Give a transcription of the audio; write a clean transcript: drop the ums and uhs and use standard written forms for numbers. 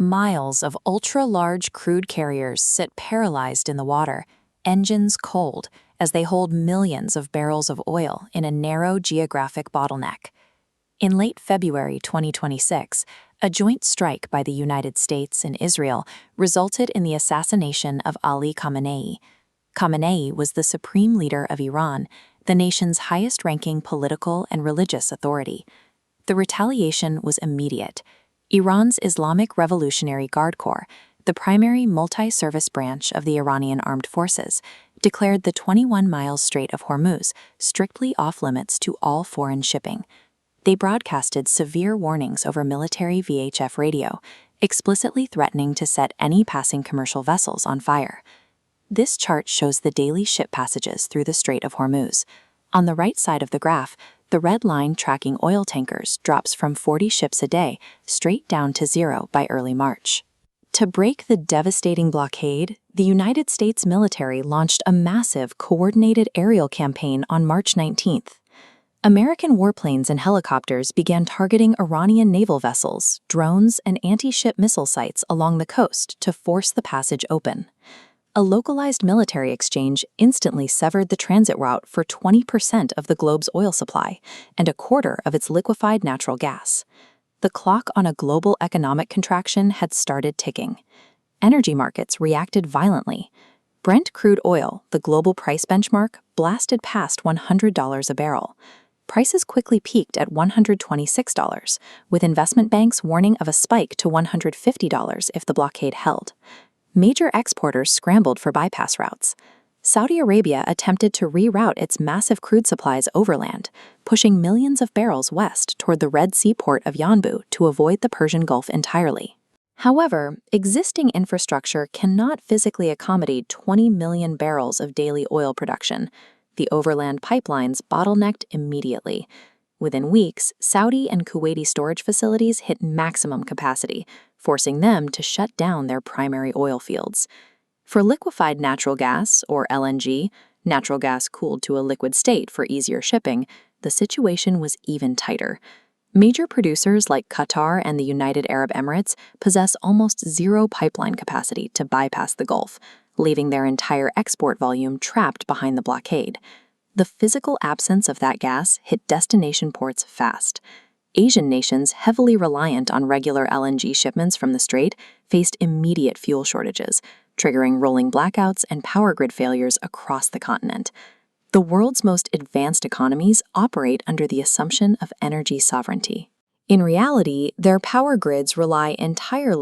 Miles of ultra-large crude carriers sit paralyzed in the water, engines cold, as they hold millions of barrels of oil in a narrow geographic bottleneck. In late February 2026, a joint strike by the United States and Israel resulted in the assassination of Ali Khamenei. Khamenei was the supreme leader of Iran, the nation's highest-ranking political and religious authority. The retaliation was immediate. Iran's Islamic Revolutionary Guard Corps, the primary multi-service branch of the Iranian armed forces, declared the 21-mile Strait of Hormuz strictly off-limits to all foreign shipping. They broadcasted severe warnings over military VHF radio, explicitly threatening to set any passing commercial vessels on fire. This chart shows the daily ship passages through the Strait of Hormuz. On the right side of the graph, the red line tracking oil tankers drops from 40 ships a day straight down to 0 by early March. To break the devastating blockade, the United States military launched a massive, coordinated aerial campaign on March 19th. American warplanes and helicopters began targeting Iranian naval vessels, drones, and anti-ship missile sites along the coast to force the passage open. A localized military exchange instantly severed the transit route for 20% of the globe's oil supply and a quarter of its liquefied natural gas. The clock on a global economic contraction had started ticking. Energy markets reacted violently. Brent crude oil, the global price benchmark, blasted past $100 a barrel. Prices quickly peaked at $126, with investment banks warning of a spike to $150 if the blockade held. Major exporters scrambled for bypass routes. Saudi Arabia attempted to reroute its massive crude supplies overland, pushing millions of barrels west toward the Red Sea port of Yanbu to avoid the Persian Gulf entirely. However, existing infrastructure cannot physically accommodate 20 million barrels of daily oil production. The overland pipelines bottlenecked immediately. Within weeks, Saudi and Kuwaiti storage facilities hit maximum capacity, forcing them to shut down their primary oil fields. For liquefied natural gas, or LNG, natural gas cooled to a liquid state for easier shipping, the situation was even tighter. Major producers like Qatar and the United Arab Emirates possess almost zero pipeline capacity to bypass the Gulf, leaving their entire export volume trapped behind the blockade. The physical absence of that gas hit destination ports fast. Asian nations heavily reliant on regular LNG shipments from the Strait faced immediate fuel shortages, triggering rolling blackouts and power grid failures across the continent. The world's most advanced economies operate under the assumption of energy sovereignty. In reality, their power grids rely entirely